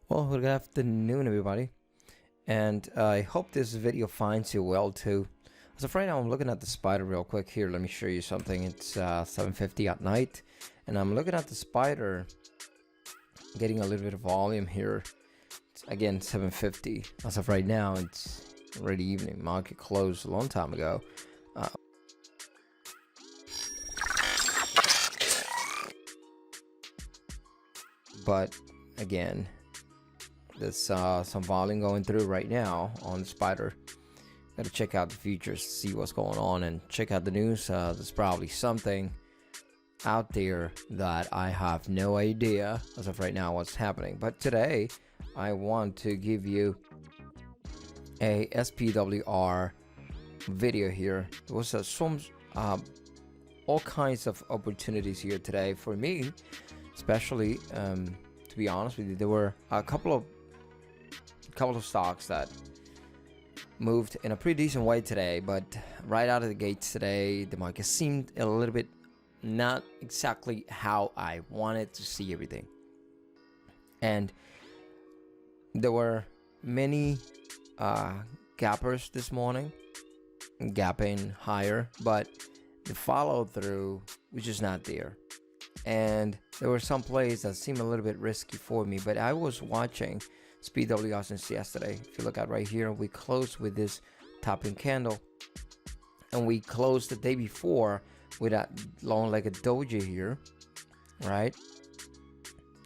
Well, good afternoon, everybody, and I hope this video finds you well too. As of right now, I'm looking at the spider real quick here. Let me show you something. It's 7:50 at night, and I'm looking at the spider, getting a little bit of volume here. It's again 7:50. As of right now, it's already evening. Market closed a long time ago. Uh, but again, there's some volume going through right now on the spider. Gotta check out the futures to see what's going on and check out the news. There's probably something out there that I have no idea as of right now what's happening. But today I want to give you a SPWR video here. There was some all kinds of opportunities here today for me, especially to be honest with you. There were a couple of stocks that moved in a pretty decent way today, but right out of the gates today, the market seemed a little bit not exactly how I wanted to see everything. And there were many gappers this morning, gapping higher, but the follow through was just not there. And there were some plays that seemed a little bit risky for me, but I was watching SPWR since yesterday. If you look at right here, we closed with this topping candle, and we closed the day before with that long-legged doji here, right?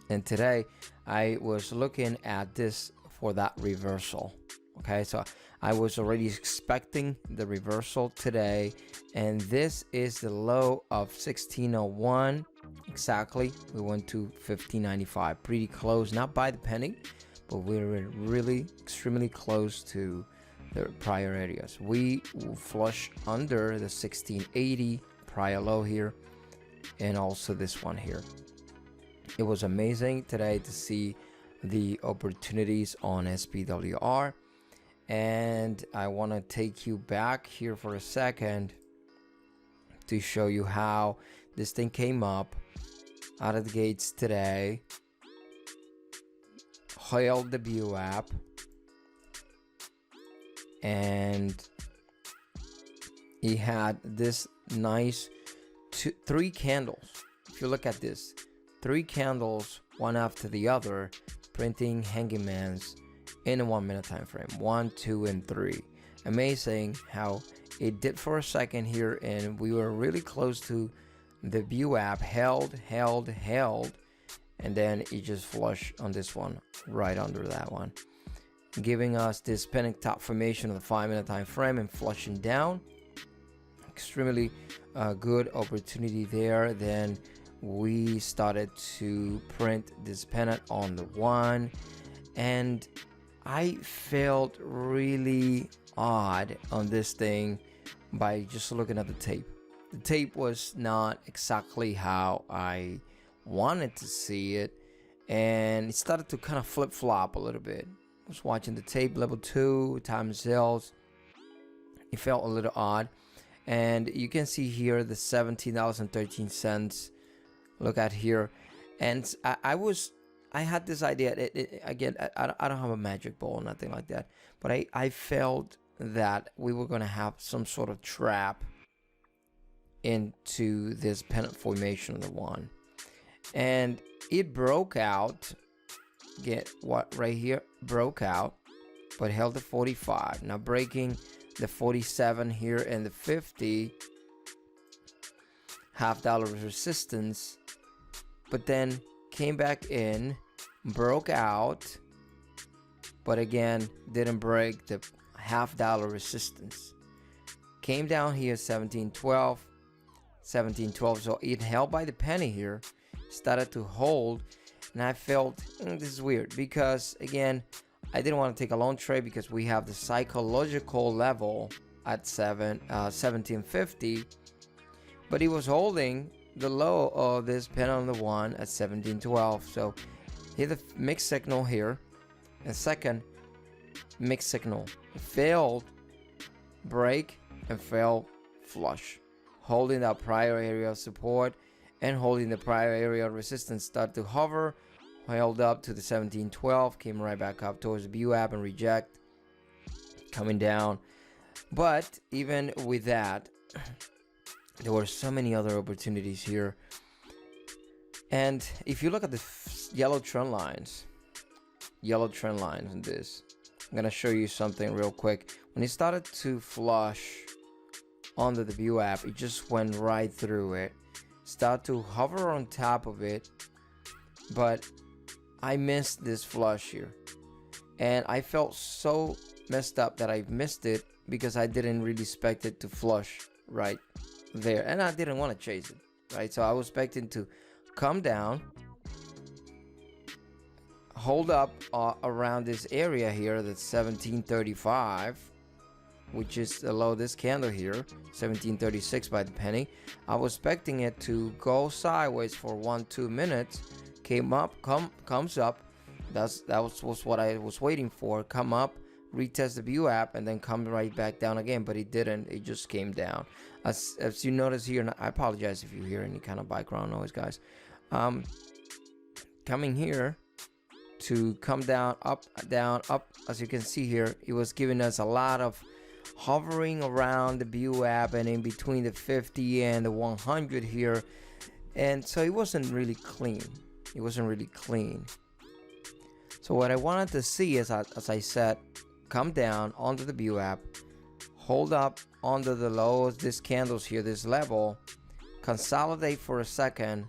And today I was looking at this for that reversal. Okay, so I was already expecting the reversal today, and this is the low of 1601 exactly. We went to 1595, pretty close, not by the penny, but we were really extremely close to the prior areas. We flush under the 1680 prior low here, and also this one here. It was amazing today to see the opportunities on SPWR, and I want to take you back here for a second to show you how this thing came up out of the gates today, held the VWAP, and he had this nice three candles. If you look at this, three candles, one after the other, printing hangingmans in a 1 minute time frame, 1, 2, and 3. Amazing how it did for a second here, and we were really close to the VWAP, held, and then it just flushed on this one, right under that one, giving us this penny top formation of the 5 minute time frame and flushing down. Extremely good opportunity there. Then we started to print this pennant on the one, and I felt really odd on this thing by just looking at the tape. The tape was not exactly how I wanted to see it, and it started to kind of flip-flop a little bit. I was watching the tape, level 2 time sales. It felt a little odd, and you can see here the $17.13. Look at here, and I had this idea. Again, I don't have a magic ball, nothing like that, but I felt that we were going to have some sort of trap into this pennant formation of the one, and it broke out. Get what right here, broke out, but held the 45. Now breaking the 47 here and the 50 $half resistance, but then came back in, broke out, but again didn't break the $half resistance. Came down here 1712, so it held by the penny here, started to hold, and I felt this is weird, because again I didn't want to take a long trade because we have the psychological level at 1750, but he was holding the low of this pen on the one at 1712. So here the mixed signal here, and second mixed signal, failed break and fell flush, holding that prior area of support and holding the prior area of resistance. Start to hover, held up to the 1712, came right back up towards the VWAP and reject, coming down. But even with that, there were so many other opportunities here. And if you look at the yellow trend lines in this, I'm gonna show you something real quick. When it started to flush under the VWAP, it just went right through it, start to hover on top of it, but I missed this flush here, and I felt so messed up that I missed it because I didn't really expect it to flush right there, and I didn't want to chase it, right? So I was expecting to come down, hold up around this area here, that's 1735, which is the low of this candle here, 1736 by the penny. I was expecting it to go sideways for 1-2 minutes, comes up. That was what I was waiting for. Come up, retest the VWAP, and then come right back down again. But it didn't. It just came down. As you notice here, and I apologize if you hear any kind of background noise, guys. Coming here to come down, up, down, up. As you can see here, it was giving us a lot of hovering around the VWAP and in between the 50 and the 100 here, and so it wasn't really clean. So what I wanted to see is, as I said, come down onto the VWAP, hold up under the low of this candles here, this level, consolidate for a second,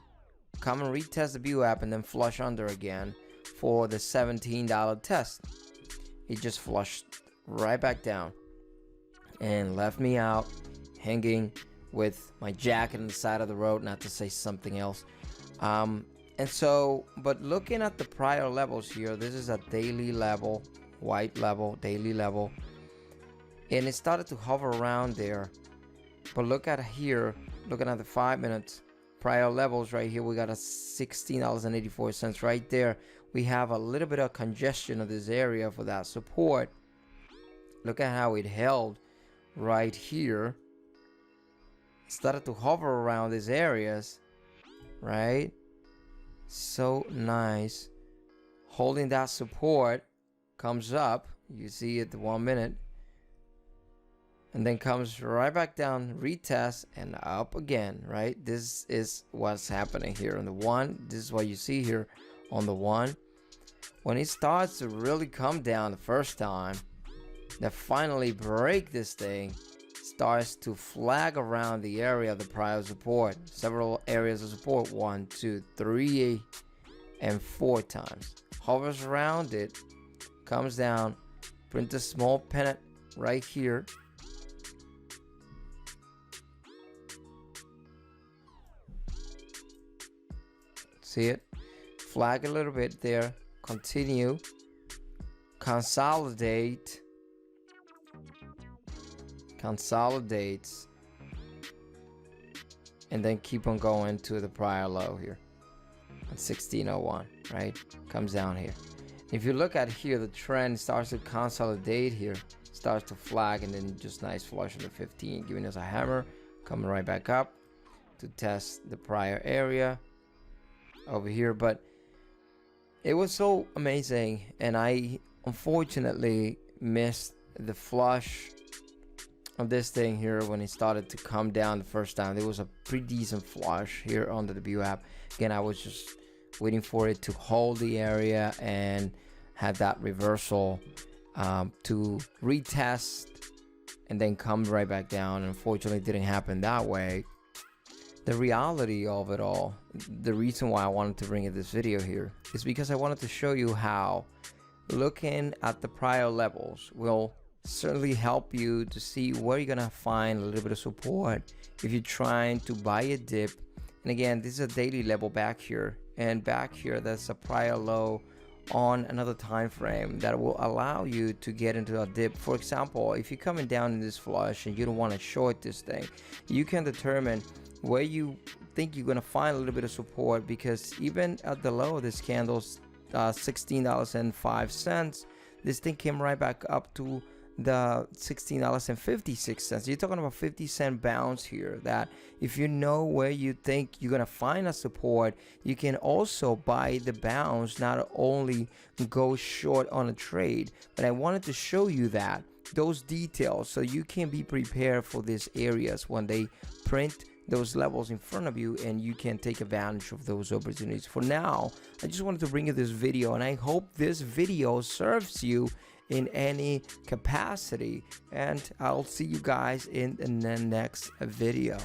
come and retest the VWAP, and then flush under again for the $17 test. It just flushed right back down and left me out hanging with my jacket on the side of the road, not to say something else. And so, but looking at the prior levels here, this is a daily level, white level, daily level, and it started to hover around there. But look at here, looking at the 5 minutes prior levels right here, we got a $16.84 right there. We have a little bit of congestion of this area for that support. Look at how it held right here. Started to hover around these areas, right? So nice. Holding that support, comes up, you see it the 1 minute, and then comes right back down, retest, and up again, right? This is what's happening here on the one. This is what you see here on the one. When it starts to really come down the first time, that finally break this thing, starts to flag around the area of the prior support. Several areas of support, 1, 2, 3, and 4 times. Hovers around it, comes down, print a small pennant right here. See it? Flag a little bit there. Continue. Consolidate. Consolidates. And then keep on going to the prior low here. At 1601, right? Comes down here. If you look at here, the trend starts to consolidate here. Starts to flag, and then just nice flush of the 15, giving us a hammer. Coming right back up to test the prior area over here. But it was so amazing, and I unfortunately missed the flush of this thing here when it started to come down the first time. There was a pretty decent flush here under the VWAP. Again, I was just waiting for it to hold the area and have that reversal to retest and then come right back down. Unfortunately, it didn't happen that way. The reality of it all, the reason why I wanted to bring in this video here, is because I wanted to show you how looking at the prior levels will certainly help you to see where you're gonna find a little bit of support if you're trying to buy a dip. And again, this is a daily level back here, and back here that's a prior low on another time frame that will allow you to get into a dip. For example, if you're coming down in this flush and you don't want to short this thing, you can determine where you think you're going to find a little bit of support, because even at the low of this candle's $16.05, this thing came right back up to the $16.56. You're talking about 50-cent bounce here, that if you know where you think you're gonna find a support, you can also buy the bounce, not only go short on a trade. But I wanted to show you that those details so you can be prepared for these areas when they print those levels in front of you, and you can take advantage of those opportunities. For now, I just wanted to bring you this video, and I hope this video serves you in any capacity, and I'll see you guys in the next video.